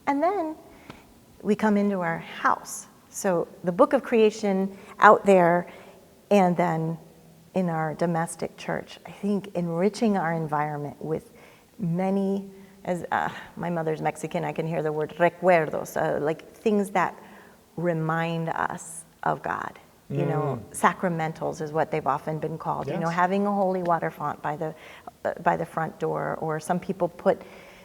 And then we come into our house. So the book of creation out there, and then in our domestic church, I think enriching our environment with many, as my mother's Mexican, I can hear the word recuerdos, like things that remind us of God. You know, sacramentals is what they've often been called. Yes. You know, having a holy water font by the front door, or some people put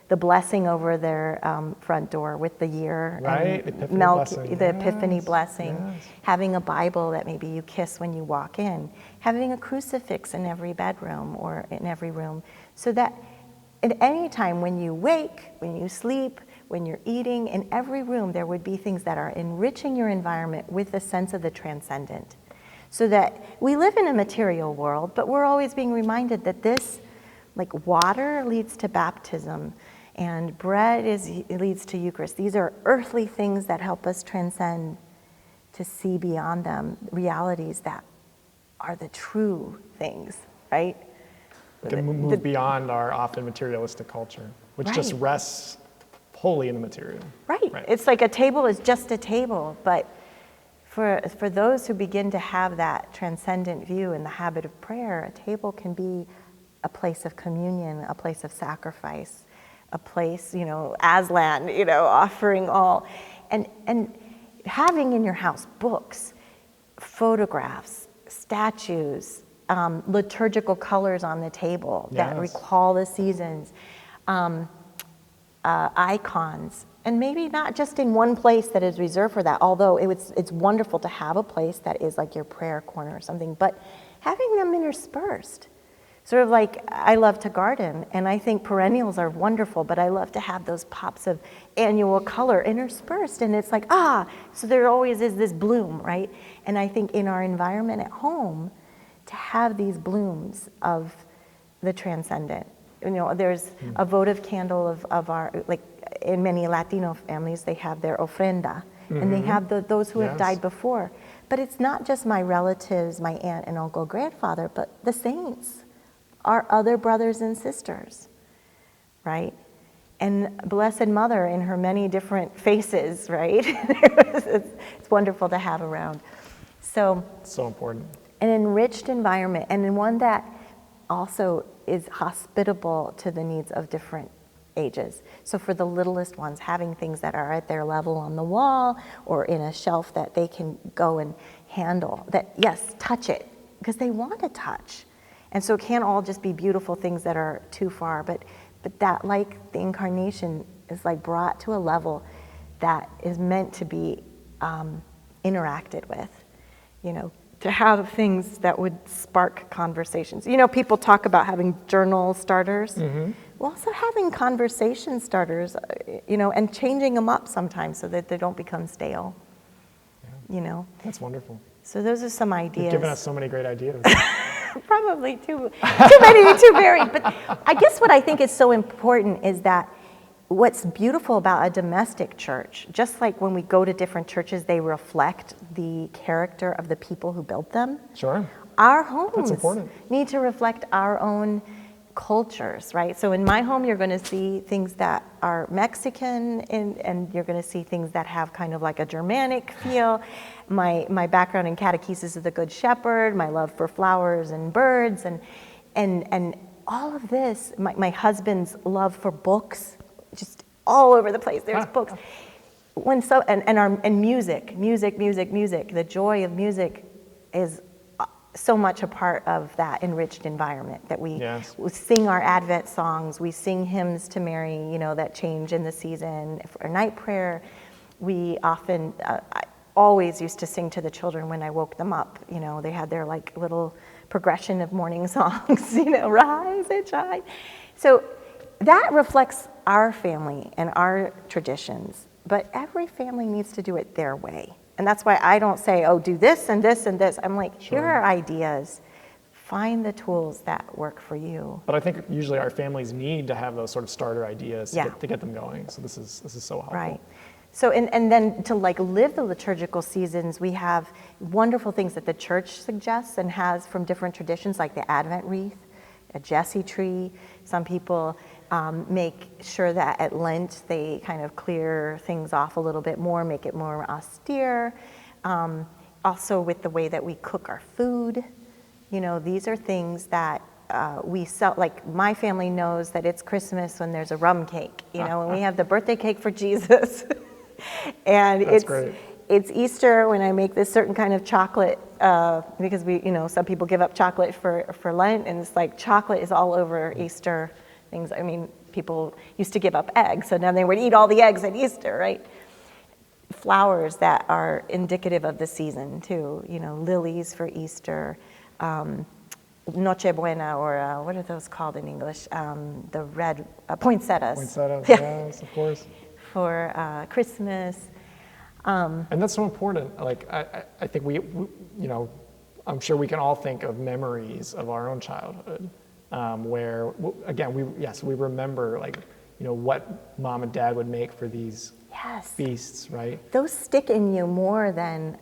the blessing over their front door with the year, right? And Epiphany the Epiphany blessing. Yes. Having a Bible that maybe you kiss when you walk in. Having a crucifix in every bedroom or in every room, so that at any time when you wake, when you sleep, when you're eating, in every room there would be things that are enriching your environment with a sense of the transcendent. So that we live in a material world, but we're always being reminded that this, like water leads to baptism, and bread leads to Eucharist. These are earthly things that help us transcend, to see beyond them realities that are the true things, right? To move beyond our often materialistic culture, which just rests wholly in the material. Right. It's like a table is just a table, but for those who begin to have that transcendent view in the habit of prayer, a table can be a place of communion, a place of sacrifice, a place, you know, Aslan, you know, offering all. And having in your house books, photographs, statues, liturgical colors on the table that recall the seasons, icons, and maybe not just in one place that is reserved for that, although it's wonderful to have a place that is like your prayer corner or something, but having them interspersed. Sort of like, I love to garden, and I think perennials are wonderful, but I love to have those pops of annual color interspersed, and it's like, so there always is this bloom, right? And I think in our environment at home, to have these blooms of the transcendent. You know, there's a votive candle of our, like in many Latino families, they have their ofrenda, and they have those who have died before. But it's not just my relatives, my aunt and uncle, grandfather, but the saints, our other brothers and sisters, right? And Blessed Mother in her many different faces, right? It's wonderful to have around. So important. An enriched environment, and in one that also is hospitable to the needs of different ages. So for the littlest ones, having things that are at their level on the wall or in a shelf that they can go and handle, that, yes, touch it, because they want to touch. And so it can't all just be beautiful things that are too far, but that, like the incarnation, is like brought to a level that is meant to be interacted with, you know, to have things that would spark conversations. You know, people talk about having journal starters. Well, also having conversation starters, you know, and changing them up sometimes so that they don't become stale, you know. That's wonderful. So those are some ideas. You've given us so many great ideas. Probably too many, too varied. But I guess what I think is so important is that what's beautiful about a domestic church, just like when we go to different churches, they reflect the character of the people who built them. Sure. Our homes That's important. Need to reflect our own cultures, right? So in my home, you're going to see things that are Mexican, and you're going to see things that have kind of like a Germanic feel. My background in catechesis of the Good Shepherd, my love for flowers and birds, and all of this. My husband's love for books, just all over the place. There's books. And music. The joy of music is so much a part of that enriched environment, that we sing our Advent songs, we sing hymns to Mary, you know, that change in the season. For night prayer, we often, I always used to sing to the children when I woke them up. You know, they had their like little progression of morning songs, you know, rise and shine. So that reflects our family and our traditions, but every family needs to do it their way. And that's why I don't say, oh, do this and this and this. I'm like, here are ideas. Find the tools that work for you. But I think usually our families need to have those sort of starter ideas to get them going. So this is so helpful. Right. So and then to like live the liturgical seasons, we have wonderful things that the church suggests and has from different traditions, like the Advent wreath, a Jesse tree. Some people make sure that at Lent they kind of clear things off a little bit more, make it more austere. Also with the way that we cook our food. These are things that we sell. Like my family knows that it's Christmas when there's a rum cake, when we have the birthday cake for Jesus. And That's great. It's Easter when I make this certain kind of chocolate, because some people give up chocolate for Lent, and it's like chocolate is all over Easter things. I mean, people used to give up eggs, so now they would eat all the eggs at Easter, right? Flowers that are indicative of the season too, lilies for Easter, Noche Buena, or what are those called in English? The red poinsettias. Poinsettias, Yeah. yes, of course. For Christmas. And that's so important. Like I think we, I'm sure we can all think of memories of our own childhood, where again we remember what mom and dad would make for these feasts, right? Those stick in you more than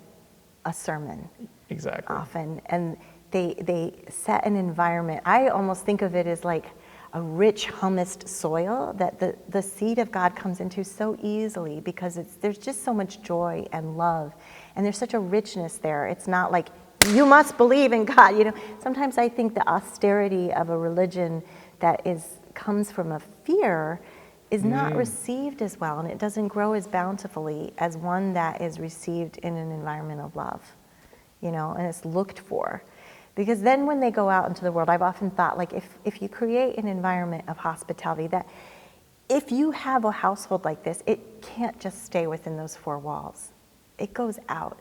a sermon. Exactly. Often, and they set an environment. I almost think of it as like a rich humused soil that the seed of God comes into so easily, because there's just so much joy and love, and there's such a richness there. It's not like you must believe in God. Sometimes I think the austerity of a religion that comes from a fear is not received as well, and it doesn't grow as bountifully as one that is received in an environment of love, and it's looked for. Because then when they go out into the world, I've often thought, like, if you create an environment of hospitality, that if you have a household like this, it can't just stay within those four walls. It goes out.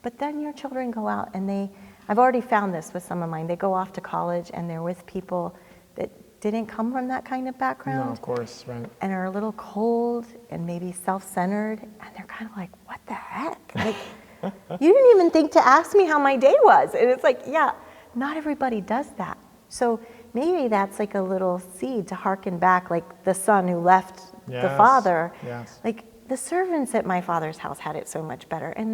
But then your children go out and I've already found this with some of mine, they go off to college and they're with people that didn't come from that kind of background. No, of course, right. And are a little cold and maybe self-centered, and they're kind of like, what the heck? Like, you didn't even think to ask me how my day was. And it's like, yeah, not everybody does that. So maybe that's like a little seed to hearken back, like the son who left the father. Yes. Like, the servants at my father's house had it so much better. And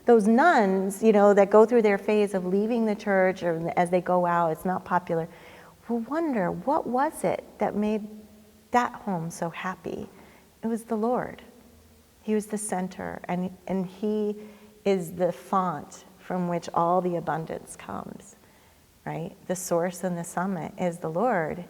those nuns, that go through their phase of leaving the church, or as they go out, it's not popular, will wonder, what was it that made that home so happy? It was the Lord. He was the center, and he is the font from which all the abundance comes, right? The source and the summit is the Lord.